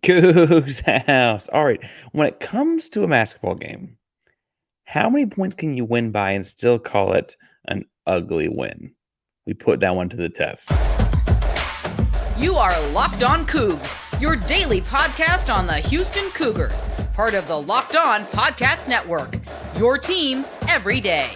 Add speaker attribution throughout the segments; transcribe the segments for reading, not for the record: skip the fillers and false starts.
Speaker 1: Coogs House. All right. When it comes to a basketball game, how many points can you win by and still call it an ugly win? We put that one to the test.
Speaker 2: You are Locked On Coogs, your daily podcast on the Houston Cougars, part of the Locked On Podcast Network, your team every day.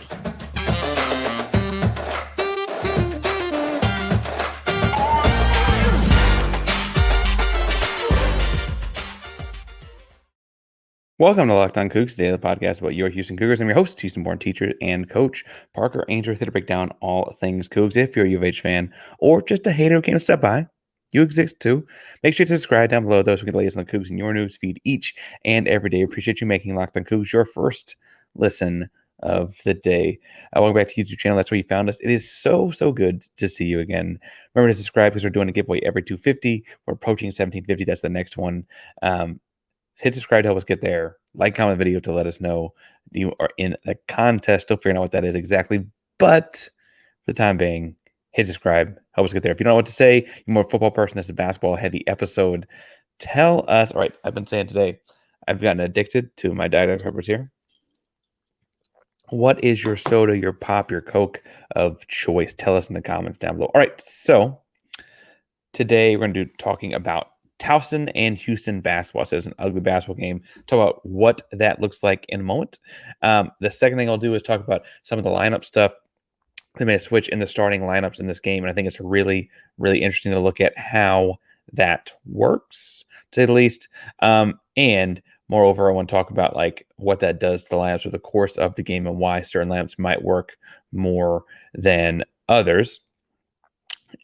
Speaker 1: Welcome to Locked On Coogs, daily podcast about your Houston Cougars. I'm your host, Houston-born teacher and coach, Parker Ainsworth, here to break down all things Cougs. If you're a U of H fan or just a hater who came to step by, you exist too. Make sure to subscribe down below. Those who get the latest on the Cougs in your news feed each and every day. Appreciate you making Locked On Coogs your first listen of the day. Welcome back to the YouTube channel. That's where you found us. It is so good to see you again. Remember to subscribe because we're doing a giveaway every 250. We're approaching 1750. That's the next one. Hit subscribe to help us get there. Like, comment the video to let us know you are in the contest. Still figuring out what that is exactly. But for the time being, hit subscribe. Help us get there. If you don't know what to say, you're more a football person. This is a basketball-heavy episode. Tell us. All right, I've been saying today, I've gotten addicted to my Diet Peppers here. What is your soda, your pop, your Coke of choice? Tell us in the comments down below. All right, so today we're going to do talking about Towson and Houston basketball. So it's an ugly basketball game. Talk about what that looks like in a moment. The second thing I'll do is talk about some of the lineup stuff. They may switch in the starting lineups in this game, and I think it's really interesting to look at how that works, to say the least. And moreover, I want to talk about like what that does to the lineups over the course of the game and why certain lineups might work more than others.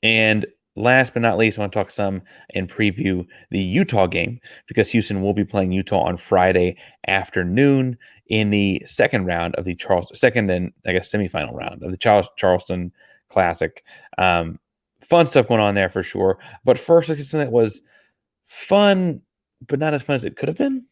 Speaker 1: And last but not least, I want to talk some and preview the Utah game because Houston will be playing Utah on Friday afternoon in the second round of the semifinal round of the Charleston Classic. Fun stuff going on there for sure. But first, let's get something that was fun, but not as fun as it could have been.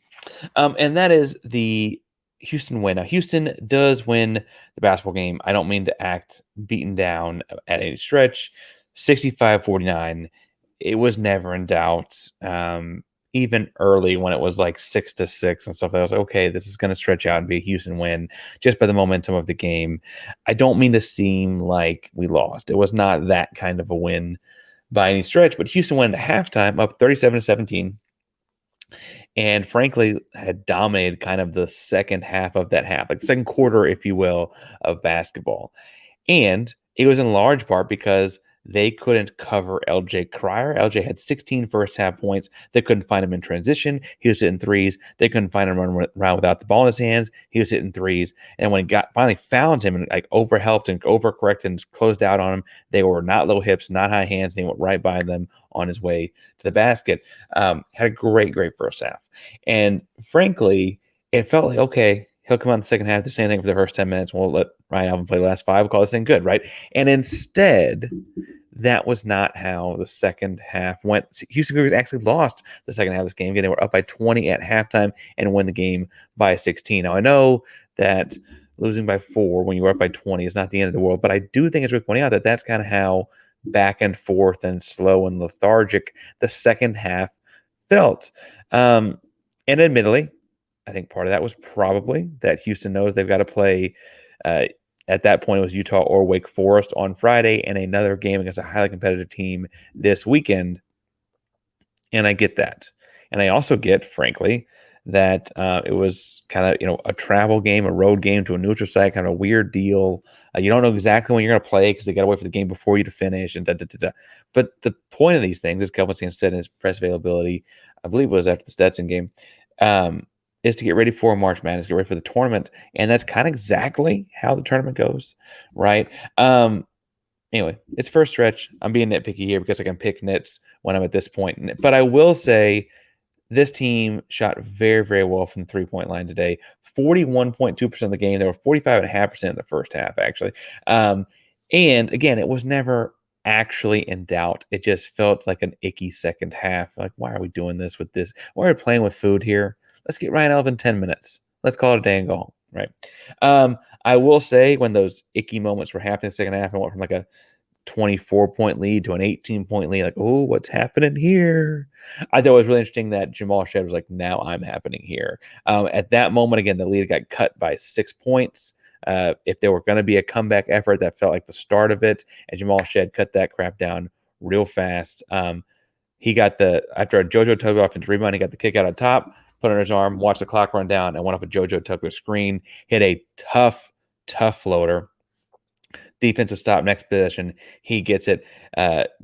Speaker 1: And that is the Houston win. Now, Houston does win the basketball game. I don't mean to act beaten down at any stretch. 65-49. It was never in doubt. Even early when it was like 6-6 and stuff, I was like, okay, this is going to stretch out and be a Houston win just by the momentum of the game. I don't mean to seem like we lost. It was not that kind of a win by any stretch, but Houston went at halftime up 37-17. And frankly, had dominated kind of the second half of that half, like the second quarter, if you will, of basketball. And it was in large part because they couldn't cover LJ Cryer. LJ had 16 first half points. They couldn't find him in transition. He was hitting threes. They couldn't find him running around without the ball in his hands. He was hitting threes. And when he finally found him and like overhelped and overcorrected and closed out on him, they were not low hips, not high hands. And he went right by them on his way to the basket. Had a great first half. And frankly, it felt like, okay, he'll come out in the second half, the same thing for the first 10 minutes. We'll let Ryan Alvin play the last 5. We'll call this thing good, right? And instead, that was not how the second half went. Houston Cougars actually lost the second half of this game. Again, they were up by 20 at halftime and won the game by 16. Now, I know that losing by 4 when you were up by 20 is not the end of the world, but I do think it's worth pointing out that that's kind of how back and forth and slow and lethargic the second half felt. And admittedly, I think part of that was probably that Houston knows they've got to play. At that point, it was Utah or Wake Forest on Friday and another game against a highly competitive team this weekend. And I get that. And I also get, frankly, that it was kind of, a travel game, a road game to a neutral site, kind of a weird deal. You don't know exactly when you're going to play because they got to wait for the game before you to finish. And But the point of these things, as Kelvin Sampson said in his press availability, I believe it was after the Stetson game, is to get ready for March Madness, get ready for the tournament. And that's kind of exactly how the tournament goes, right? Anyway, it's first stretch. I'm being nitpicky here because I can pick nits when I'm at this point. But I will say this team shot very well from the three-point line today. 41.2% of the game. They were 45.5% in the first half, actually. And again, it was never actually in doubt. It just felt like an icky second half. Like, why are we doing this with this? Why are we playing with food here? Let's get Ryan Alvin 10 minutes. Let's call it a day and go home, right? I will say when those icky moments were happening in the second half, I went from like a 24-point lead to an 18-point lead. Like, oh, what's happening here? I thought it was really interesting that Jamal Shead was like, now I'm happening here. At that moment, again, the lead got cut by 6 points. If there were going to be a comeback effort, that felt like the start of it, and Jamal Shead cut that crap down real fast. He got after a JoJo tug offensive rebound, he got the kick out on top, put it on his arm, watched the clock run down, and went off a JoJo tug screen, hit a tough floater. Defensive stop, next possession, he gets it,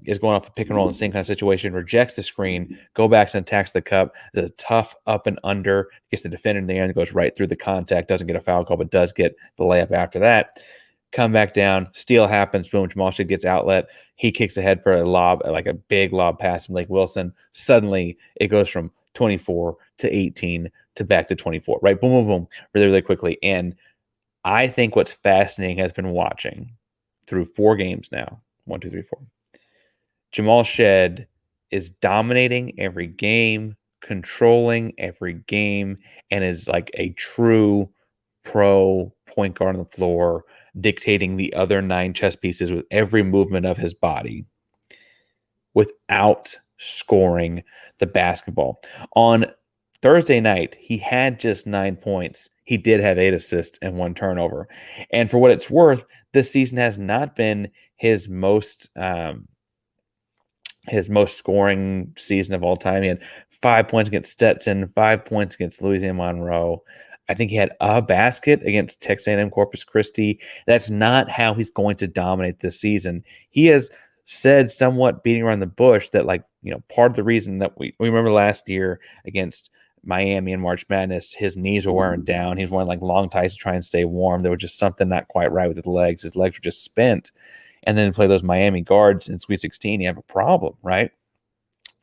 Speaker 1: is going off a pick and roll in the same kind of situation, rejects the screen, go back and attacks the cup, does a tough up and under, gets the defender in the air and goes right through the contact, doesn't get a foul call, but does get the layup after that. Come back down, steal happens, boom, Jamal Shead gets outlet, he kicks ahead for a lob, like a big lob pass from Blake Wilson. Suddenly, it goes from 24 to 18 to back to 24, right? Boom, boom, boom, really, really quickly. And I think what's fascinating has been watching through 4 games now. 1, 2, 3, 4. Jamal Shead is dominating every game, controlling every game, and is like a true pro point guard on the floor, dictating the other 9 chess pieces with every movement of his body without scoring the basketball. On Thursday night, he had just 9 points. He did have 8 assists and 1 turnover. And for what it's worth, this season has not been his most scoring season of all time. He had 5 points against Stetson, 5 points against Louisiana Monroe. I think he had a basket against Texas A&M Corpus Christi. That's not how he's going to dominate this season. He has said, somewhat beating around the bush, that, like, part of the reason that we remember last year against Miami in March Madness, his knees were wearing down. He was wearing like long tights to try and stay warm. There was just something not quite right with his legs. His legs were just spent. And then play those Miami guards in Sweet 16, you have a problem, right?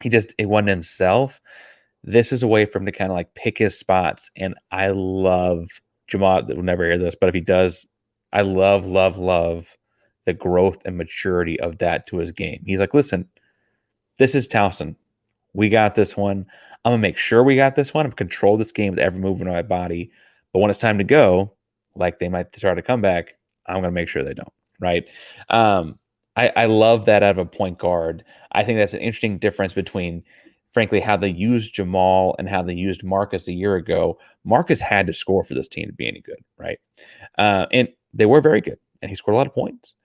Speaker 1: It wasn't himself. This is a way for him to kind of like pick his spots. And I love Jamal. Will never hear this, but if he does, I love the growth and maturity of that to his game. He's like, listen, this is Towson. We got this one. I'm going to make sure we got this one. I'm going to control this game with every movement of my body. But when it's time to go, like they might start to come back, I'm going to make sure they don't, right? I love that out of a point guard. I think that's an interesting difference between, frankly, how they used Jamal and how they used Marcus a year ago. Marcus had to score for this team to be any good, right? And they were very good, and he scored a lot of points.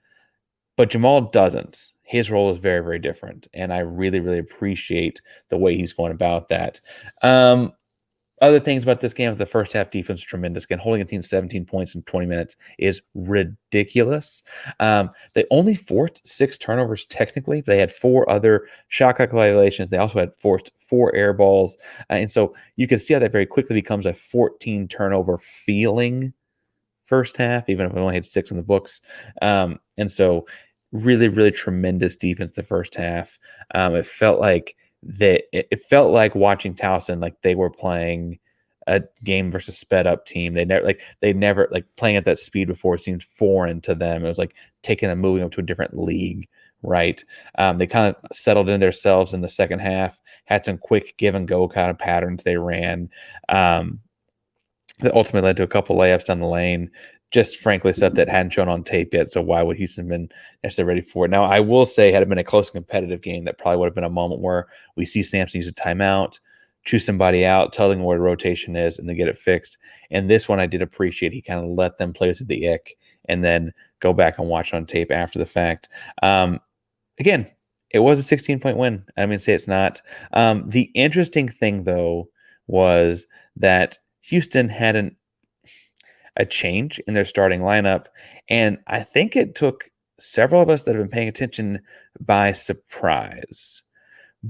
Speaker 1: But Jamal doesn't. His role is very, very different, and I really, really appreciate the way he's going about that. Other things about this game, the first half defense was tremendous. Again, holding a team 17 points in 20 minutes is ridiculous. They only forced 6 turnovers technically. They had 4 other shot clock violations. They also had forced 4 air balls. And so you can see how that very quickly becomes a 14 turnover feeling first half, even if we only had 6 in the books. And so really, really tremendous defense the first half. It felt like watching Towson, like they were playing a game versus sped up team. They never playing at that speed before seemed foreign to them. It was like taking them, moving up to a different league, right? They kind of settled in themselves in the second half, had some quick give and go kind of patterns they ran. That ultimately led to a couple layups down the lane. Just frankly stuff that hadn't shown on tape yet. So why would Houston been necessarily ready for it? Now, I will say, had it been a close competitive game, that probably would have been a moment where we see Sampson use a timeout, choose somebody out, tell them where the rotation is, and then get it fixed. And this one I did appreciate. He kind of let them play through the ick and then go back and watch on tape after the fact. Again, it was a 16-point win. I mean, say it's not. The interesting thing, though, was that Houston had a change in their starting lineup, and I think it took several of us that have been paying attention by surprise.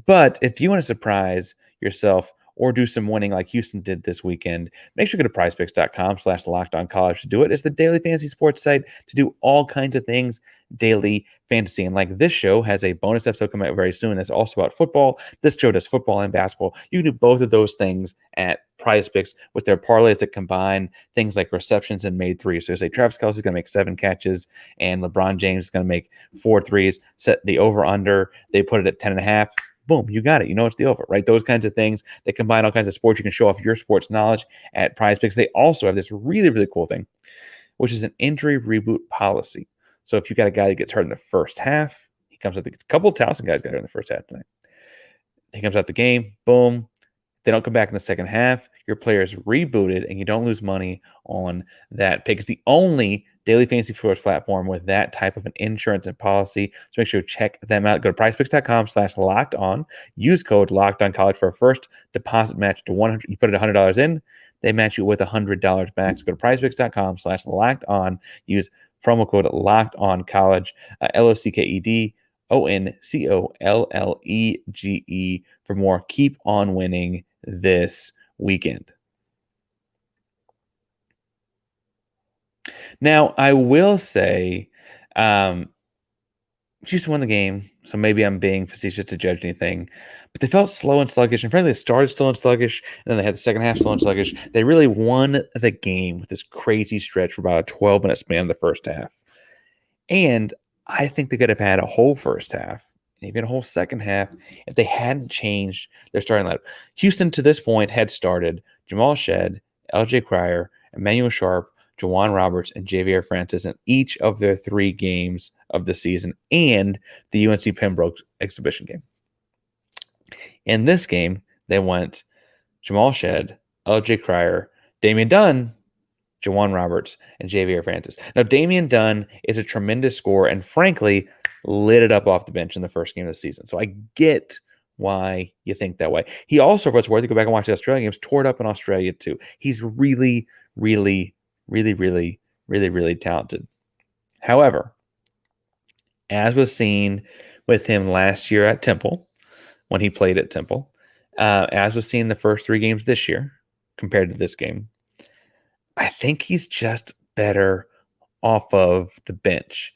Speaker 1: But if you want to surprise yourself or do some winning like Houston did this weekend, make sure you go to prizepicks.com/LockedOnCollege to do it. It's the daily fantasy sports site to do all kinds of things daily fantasy. And like this show has a bonus episode coming out very soon that's also about football. This show does football and basketball. You can do both of those things at Prize Picks with their parlays that combine things like receptions and made threes. So say Travis Kelce is going to make 7 catches and LeBron James is going to make 4 threes. Set the over-under. They put it at 10.5. Boom, you got it. You know it's the over, right? Those kinds of things. They combine all kinds of sports. You can show off your sports knowledge at Prize Picks. They also have this really, really cool thing, which is an injury reboot policy. So if you got a guy that gets hurt in the first half, he comes out. A couple of Towson guys got hurt in the first half tonight. He comes out the game, boom. They don't come back in the second half. Your player is rebooted, and you don't lose money on that pick. It's the only daily fantasy sports platform with that type of an insurance and policy. So make sure you check them out. Go to prizepicks.com/locked on. Use code locked on college for a first deposit match to $100. You put it $100 in, they match you with $100 back. So go to prizepicks.com/locked on. Use promo code locked on college, LOCKED. For more. Keep on winning this weekend. Now, I will say, Houston won the game, so maybe I'm being facetious to judge anything, but they felt slow and sluggish. And frankly, they started slow and sluggish, and then they had the second half slow and sluggish. They really won the game with this crazy stretch for about a 12-minute span in the first half. And I think they could have had a whole first half, maybe a whole second half, if they hadn't changed their starting lineup. Houston, to this point, had started Jamal Shead, LJ Cryer, Emanuel Sharp, Juwan Roberts, and Javier Francis in each of their 3 games of the season and the UNC Pembroke exhibition game. In this game, they went Jamal Shead, LJ Cryer, Damian Dunn, Juwan Roberts, and Javier Francis. Now, Damian Dunn is a tremendous scorer and, frankly, lit it up off the bench in the first game of the season. So I get why you think that way. He also, for what's worth, you go back and watch the Australia games, tore it up in Australia too. He's really, really, really, really, really, really talented. However, as was seen with him last year at Temple, when he played at Temple, as was seen the first 3 games this year compared to this game, I think he's just better off of the bench.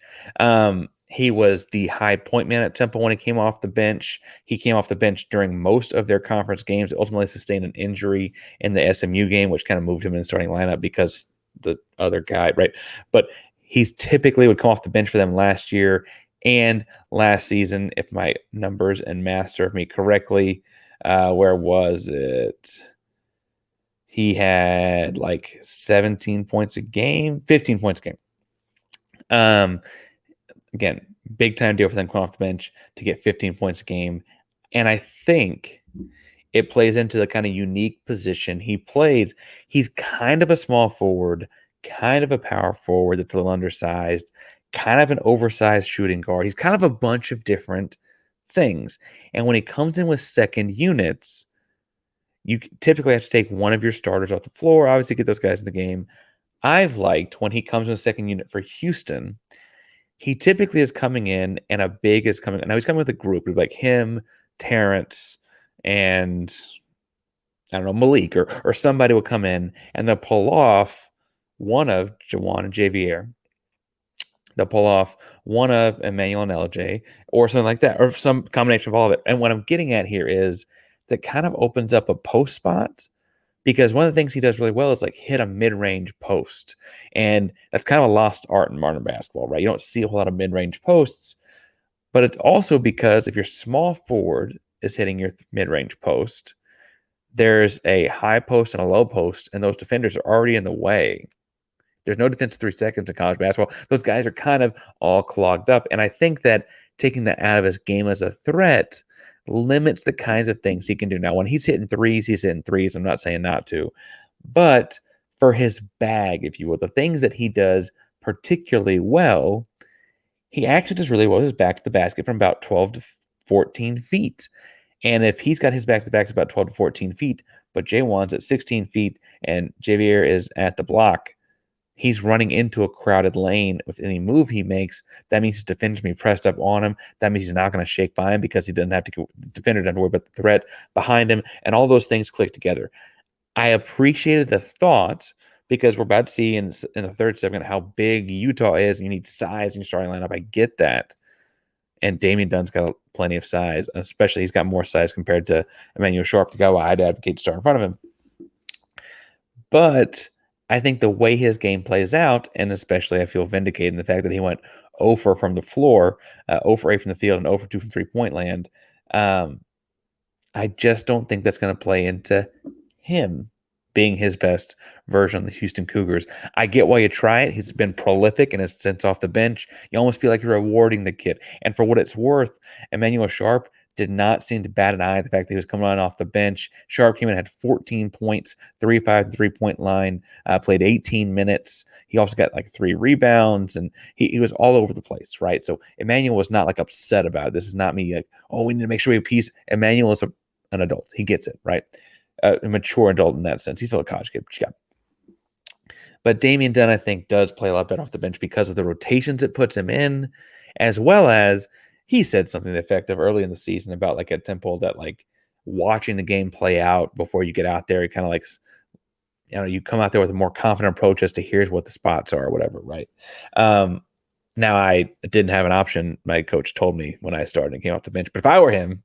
Speaker 1: He was the high point man at Temple when he came off the bench. He came off the bench during most of their conference games, ultimately sustained an injury in the SMU game, which kind of moved him in the starting lineup because the other guy, right? But he's typically would come off the bench for them last year and last season, if my numbers and math serve me correctly. Where was it? He had like 17 points a game, 15 points a game. Again, big time deal for them coming off the bench to get 15 points a game. And I think it plays into the kind of unique position he plays. He's kind of a small forward, kind of a power forward that's a little undersized, kind of an oversized shooting guard. He's kind of a bunch of different things. And when he comes in with second units, you typically have to take one of your starters off the floor, obviously get those guys in the game. I've liked when he comes in a second unit for Houston, he typically is coming in and a big is coming. Now he's coming with a group like him, Terrence, and I don't know, Malik or somebody will come in and they'll pull off one of Juwan and Javier. They'll pull off one of Emanuel and LJ or something like that, or some combination of all of it. And what I'm getting at here is that kind of opens up a post spot, because one of the things he does really well is like hit a mid-range post. And that's kind of a lost art in modern basketball, right? You don't see a whole lot of mid-range posts, but it's also because if your small forward is hitting your mid-range post, there's a high post and a low post, and those defenders are already in the way. There's no defense 3 seconds in college basketball. Those guys are kind of all clogged up. And I think that taking that out of his game as a threat limits the kinds of things he can do. Now, when he's hitting threes, he's hitting threes. I'm not saying not to. But for his bag, if you will, the things that he does particularly well, he actually does really well with his back to the basket from about 12 to 14 feet. And if he's got his back to the basket about 12 to 14 feet, but J1's at 16 feet and Javier is at the block, he's running into a crowded lane with any move he makes. That means his defender's going to be pressed up on him. That means he's not going to shake by him because he doesn't have to go, the defender doesn't worry about the threat behind him. And all those things click together. I appreciated the thought because we're about to see in the third segment how big Utah is. And you need size in your starting lineup. I get that. And Damian Dunn's got plenty of size, especially he's got more size compared to Emanuel Sharp, the guy who I'd advocate to start in front of him. But I think the way his game plays out, and especially I feel vindicated in the fact that he went 0 for from the floor, 0 for 8 from the field, and 0 for 2 from three-point land. I just don't think that's going to play into him being his best version of the Houston Cougars. I get why you try it. He's been prolific in his stints off the bench. You almost feel like you're rewarding the kid. And for what it's worth, Emanuel Sharp did not seem to bat an eye at the fact that he was coming on off the bench. Sharp came in, had 14 points, 35 3-point line, played 18 minutes. He also got like 3 rebounds, and he was all over the place, right? So Emmanuel was not like upset about it. This is not me like, oh, we need to make sure we have peace. Emmanuel is an adult. He gets it, right? A mature adult in that sense. He's still a college kid. But Damian Dunn, I think, does play a lot better off the bench because of the rotations it puts him in, as well as he said something effective early in the season about like at Temple that like watching the game play out before you get out there, it kind of like, you come out there with a more confident approach as to here's what the spots are or whatever, right? Now I didn't have an option. My coach told me when I started and came off the bench, but if I were him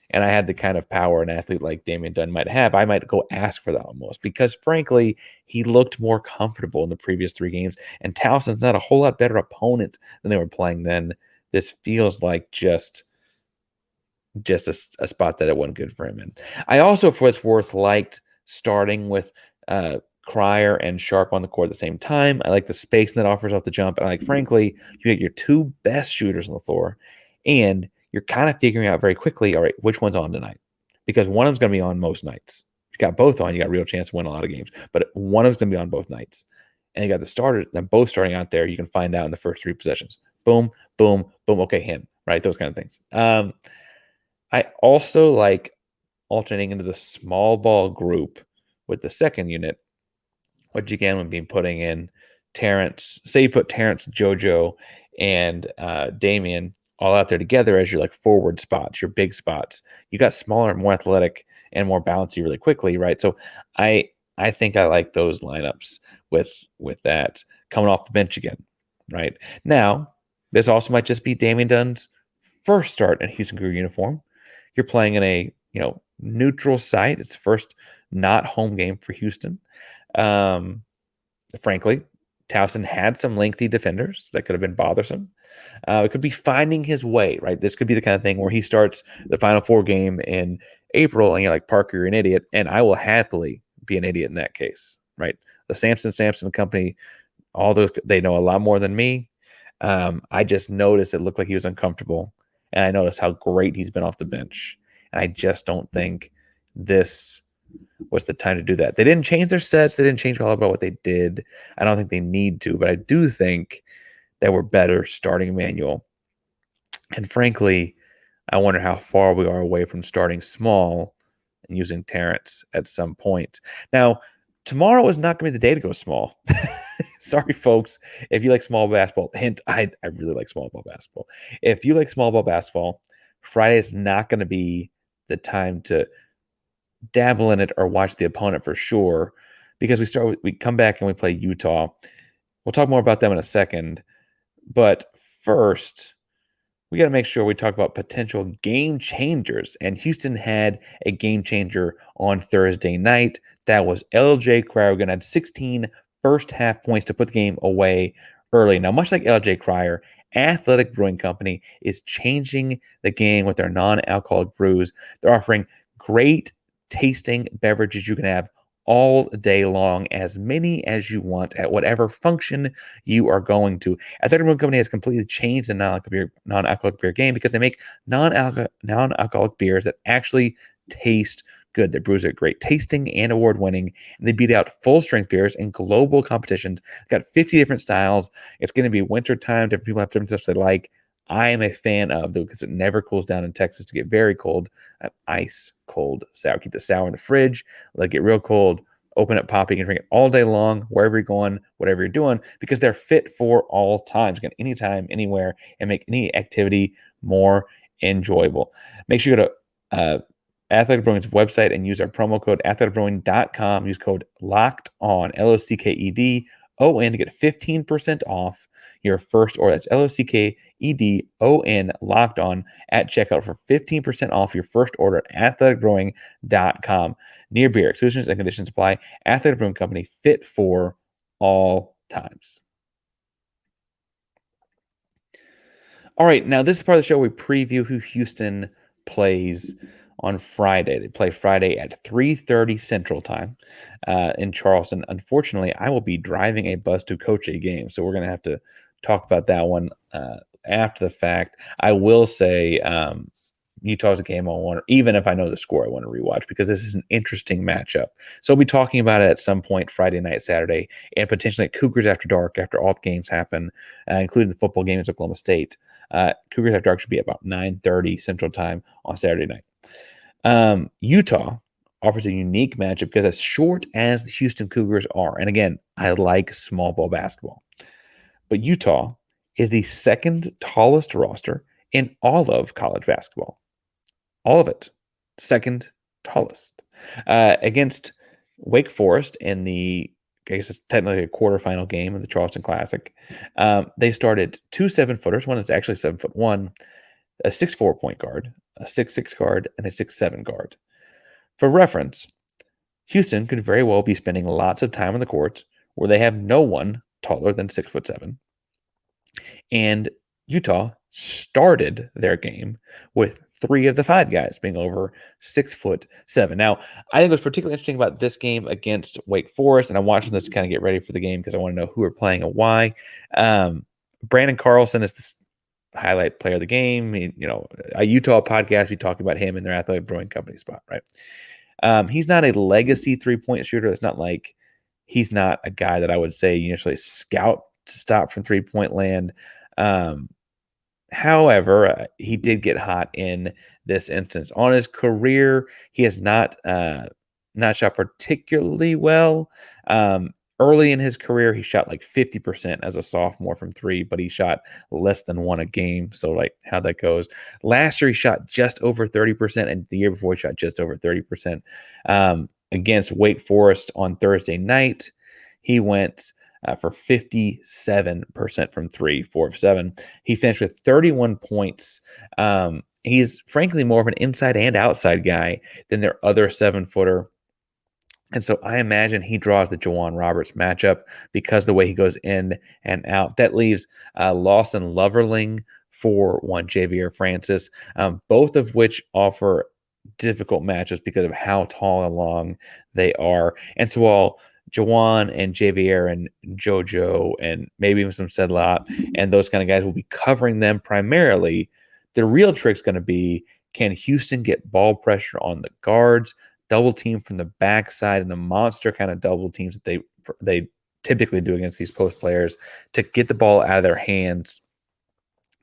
Speaker 1: and I had the kind of power an athlete like Damian Dunn might have, I might go ask for that almost because frankly, he looked more comfortable in the previous 3 games, and Towson's not a whole lot better opponent than they were playing then. This feels like just a spot that it wasn't good for him in. I also, for what's worth, liked starting with Cryer and Sharp on the court at the same time. I like the space that offers off the jump. And like, frankly, you get your 2 best shooters on the floor, and you're kind of figuring out very quickly, all right, which one's on tonight? Because one of them's going to be on most nights. If you got both on, you got a real chance to win a lot of games. But one of them's going to be on both nights. And you got the starters, them both starting out there. You can find out in the first 3 possessions. Boom, boom, boom. Okay, him, right? Those kind of things. I also like alternating into the small ball group with the second unit, which again would be putting in Terrence. Say you put Terrence, JoJo, and Damian all out there together as your like forward spots, your big spots. You got smaller, more athletic, and more bouncy really quickly, right? So I think I like those lineups with that coming off the bench again, right? Now, this also might just be Damian Dunn's first start in Houston Cougar uniform. You're playing in a neutral site. It's first not home game for Houston. Frankly, Towson had some lengthy defenders that could have been bothersome. It could be finding his way, right? This could be the kind of thing where he starts the Final Four game in April and you're like, Parker, you're an idiot. And I will happily be an idiot in that case, right? The Sampson company, all those, they know a lot more than me. I just noticed it looked like he was uncomfortable. And I noticed how great he's been off the bench. And I just don't think this was the time to do that. They didn't change their sets. They didn't change all about what they did. I don't think they need to, but I do think that we're better starting Emmanuel. And frankly, I wonder how far we are away from starting small and using Terrence at some point. Now, tomorrow is not going to be the day to go small. Sorry, folks. If you like small basketball, hint, I really like small ball basketball. If you like small ball basketball, Friday is not going to be the time to dabble in it or watch the opponent for sure, because we come back and we play Utah. We'll talk more about them in a second. But first, we got to make sure we talk about potential game changers. And Houston had a game changer on Thursday night. That was LJ Cryer, who had 16 first half points to put the game away early. Now, much like LJ Cryer, Athletic Brewing Company is changing the game with their non-alcoholic brews. They're offering great tasting beverages you can have all day long, as many as you want at whatever function you are going to. Athletic Brewing Company has completely changed the non-alcoholic beer game because they make non-alcoholic beers that actually taste good. Their brews are great tasting and award-winning, and they beat out full-strength beers in global competitions. They've got 50 different styles. It's going to be wintertime. Different people have different stuff they like. I am a fan of, though, because it never cools down in Texas to get very cold. An ice cold sour. Keep the sour in the fridge. Let it get real cold. Open it, pop it, and drink it all day long, wherever you're going, whatever you're doing, because they're fit for all times. You can anytime, anywhere, and make any activity more enjoyable. Make sure you go to Athletic Brewing's website and use our promo code athleticbrewing.com. Use code LOCKEDON, LOCKEDON, to get 15% off your first order. That's LOCKEDON, locked on at checkout for 15% off your first order at athleticbrewing.com. Near beer, exclusions and conditions apply. Athletic Brewing Company, fit for all times. All right, now this is part of the show where we preview who Houston plays on Friday. They play Friday at 3:30 Central Time in Charleston. Unfortunately, I will be driving a bus to coach a game, so we're going to have to talk about that one after the fact. I will say Utah's a game I want, even if I know the score, I want to rewatch because this is an interesting matchup. So we'll be talking about it at some point Friday night, Saturday, and potentially at Cougars After Dark after all the games happen, including the football games at Oklahoma State. Cougars After Dark should be about 9:30 Central Time on Saturday night. Utah offers a unique matchup because as short as the Houston Cougars are, and again, I like small ball basketball, but Utah is the second tallest roster in all of college basketball. All of it. Second tallest. Against Wake Forest in the, I guess it's technically a quarterfinal game of the Charleston Classic. They started 2 7-footers, one that's actually 7'1", a 6'4" point guard, a 6'6" guard, and a 6'7" guard. For reference, Houston could very well be spending lots of time on the court where they have no one taller than 6'7". And Utah started their game with 3 of the 5 guys being over 6'7". Now, I think what's particularly interesting about this game against Wake Forest, and I'm watching this to kind of get ready for the game because I want to know who are playing and why. Brandon Carlson is the highlight player of the game. A Utah podcast, we talk about him in their Athletic Brewing Company spot, right? He's not a legacy 3-point shooter. It's not like he's not a guy that I would say you initially scout to stop from 3-point land. However, he did get hot in this instance. On his career, he has not shot particularly well. Early in his career, he shot like 50% as a sophomore from 3, but he shot less than 1 a game. So, like, how that goes. Last year, he shot just over 30%, and the year before, he shot just over 30%. Against Wake Forest on Thursday night, he went for 57% from 3, 4 of 7. He finished with 31 points. He's frankly more of an inside and outside guy than their other 7-footer. And so I imagine he draws the Juwan Roberts matchup because the way he goes in and out. That leaves Lawson Loverling for one Javier Francis, both of which offer difficult matchups because of how tall and long they are. And so while Juwan and Javier and JoJo and maybe even some Sedlot and those kind of guys will be covering them primarily, the real trick's going to be, can Houston get ball pressure on the guards, double team from the backside, and the monster kind of double teams that they typically do against these post players to get the ball out of their hands.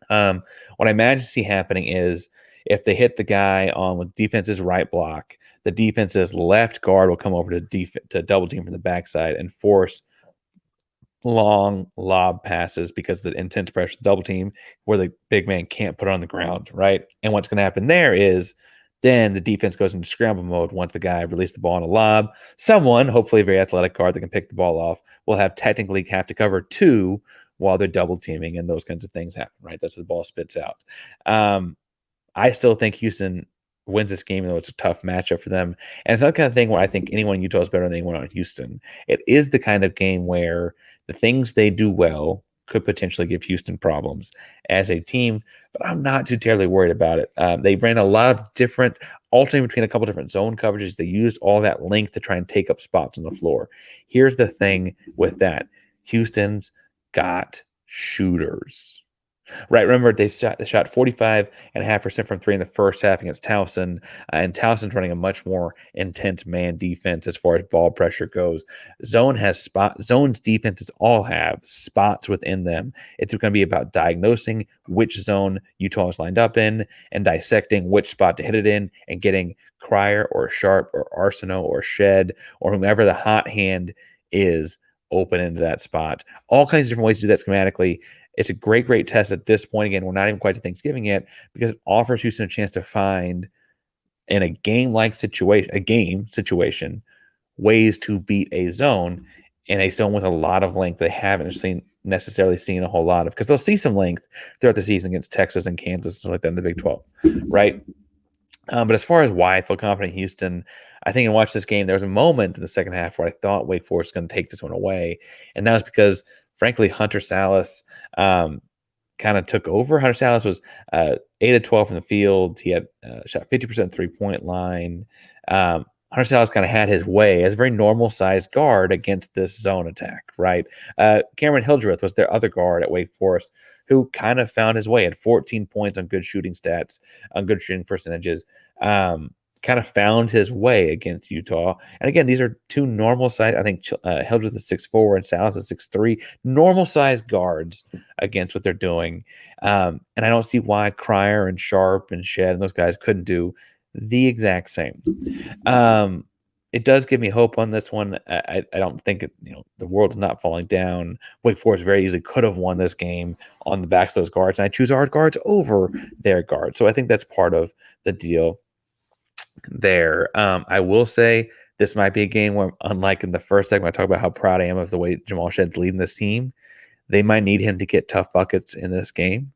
Speaker 1: What I imagine see happening is if they hit the guy on with defense's right block, the defense's left guard will come over to double team from the backside and force long lob passes because the intense pressure double team where the big man can't put it on the ground, right? And what's going to happen there is then the defense goes into scramble mode once the guy released the ball on a lob. Someone, hopefully a very athletic guard that can pick the ball off, will have to cover 2 while they're double teaming, and those kinds of things happen, right? That's what the ball spits out. I still think Houston wins this game, though it's a tough matchup for them. And it's not the kind of thing where I think anyone in Utah is better than anyone on Houston. It is the kind of game where the things they do well could potentially give Houston problems as a team, but I'm not too terribly worried about it. They ran a lot of different, alternating between a couple different zone coverages. They used all that length to try and take up spots on the floor. Here's the thing with that. Houston's got shooters. Right, remember they shot 45.5% from 3 in the first half against Towson, and Towson's running a much more intense man defense as far as ball pressure goes. Zone's defenses all have spots within them. It's going to be about diagnosing which zone Utah is lined up in and dissecting which spot to hit it in and getting Cryer or Sharp or Arsenault or Shed or whomever the hot hand is open into that spot. All kinds of different ways to do that schematically. It's a great test at this point. Again, we're not even quite to Thanksgiving yet because it offers Houston a chance to find in a game situation, ways to beat a zone in a zone with a lot of length they haven't necessarily seen a whole lot of, because they'll see some length throughout the season against Texas and Kansas and stuff like that in the Big 12, right? But as far as why I feel confident in Houston, I think in watching this game, there was a moment in the second half where I thought Wake Forest was going to take this one away. And that was because, frankly, Hunter Salas kind of took over. Hunter Salas was 8 of 12 from the field. He had shot 50% 3-point line. Hunter Salas kind of had his way as a very normal sized guard against this zone attack, right? Cameron Hildreth was their other guard at Wake Forest, who kind of found his way at 14 points on good shooting stats, on good shooting percentages. Kind of found his way against Utah. And again, these are two normal size. I think Hildreth is 6'4" and Salas is 6'3", normal size guards against what they're doing. And I don't see why Cryer and Sharp and Shead and those guys couldn't do the exact same. It does give me hope on this one. I don't think the world's not falling down. Wake Forest very easily could have won this game on the backs of those guards, and I choose our guards over their guards. So I think that's part of the deal there. I will say this might be a game where, unlike in the first segment, I talk about how proud I am of the way Jamal Shead's leading this team. They might need him to get tough buckets in this game.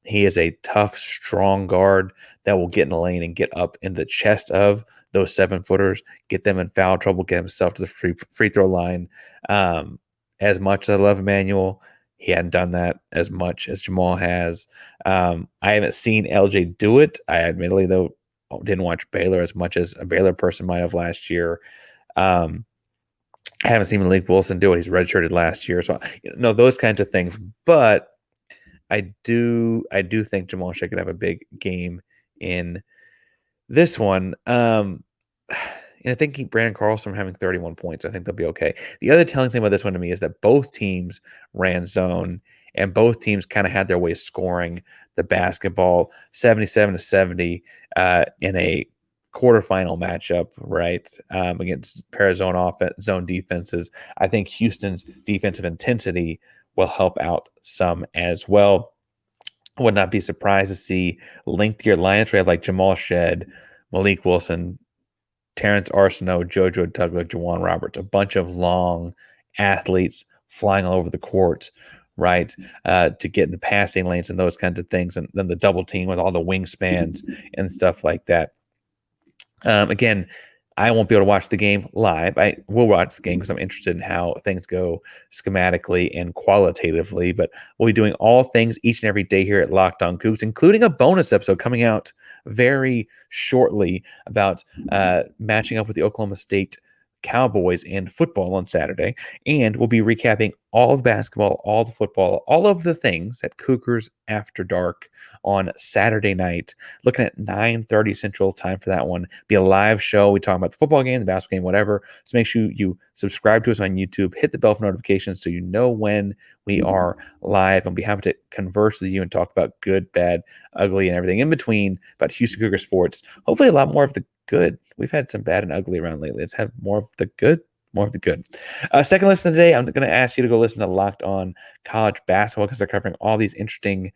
Speaker 1: He is a tough, strong guard that will get in the lane and get up in the chest of those 7-footers, get them in foul trouble, get himself to the free throw line. As much as I love Emanuel, he hadn't done that as much as Jamal has. I haven't seen LJ do it. I admittedly, though, didn't watch Baylor as much as a Baylor person might have last year. I haven't seen Malik Wilson do it. He's redshirted last year. So, those kinds of things. But I do think Jamal Shead could have a big game in this one. And I think Brandon Carlson having 31 points, I think they'll be okay. The other telling thing about this one to me is that both teams ran zone, and both teams kind of had their way scoring the basketball 77-70 in a quarterfinal matchup, right? Against pair of zone defenses. I think Houston's defensive intensity will help out some as well. I would not be surprised to see lengthier lines where you have like Jamal Shead, Malik Wilson, Terrence Arsenault, JoJo Douglas, Juwan Roberts, a bunch of long athletes flying all over the court, right, to get in the passing lanes and those kinds of things, and then the double team with all the wingspans and stuff like that. Again, I won't be able to watch the game live. I will watch the game because I'm interested in how things go schematically and qualitatively. But we'll be doing all things each and every day here at Locked On Coogs, including a bonus episode coming out very shortly about matching up with the Oklahoma State Cowboys in football on Saturday. And we'll be recapping all the basketball, all the football, all of the things at Cougars After Dark on Saturday night, looking at 9:30 Central Time for that one. Be a live show. We talk about the football game, the basketball game, whatever. So make sure you subscribe to us on YouTube, hit the bell for notifications so you know when we are live, and be happy to converse with you and talk about good, bad, ugly, and everything in between about Houston Cougar sports. Hopefully a lot more of the good. We've had some bad and ugly around lately. Let's have more of the good. More of the good. Second listen today, I'm going to ask you to go listen to Locked On College Basketball because they're covering all these interesting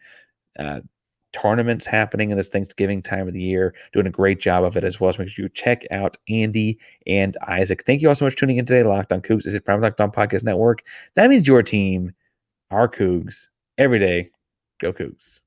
Speaker 1: tournaments happening in this Thanksgiving time of the year, doing a great job of it as well. So make sure you check out Andy and Isaac. Thank you all so much for tuning in today. Locked On Coogs is a private Locked On Podcast Network. That means your team, our Cougs, every day. Go Cougs.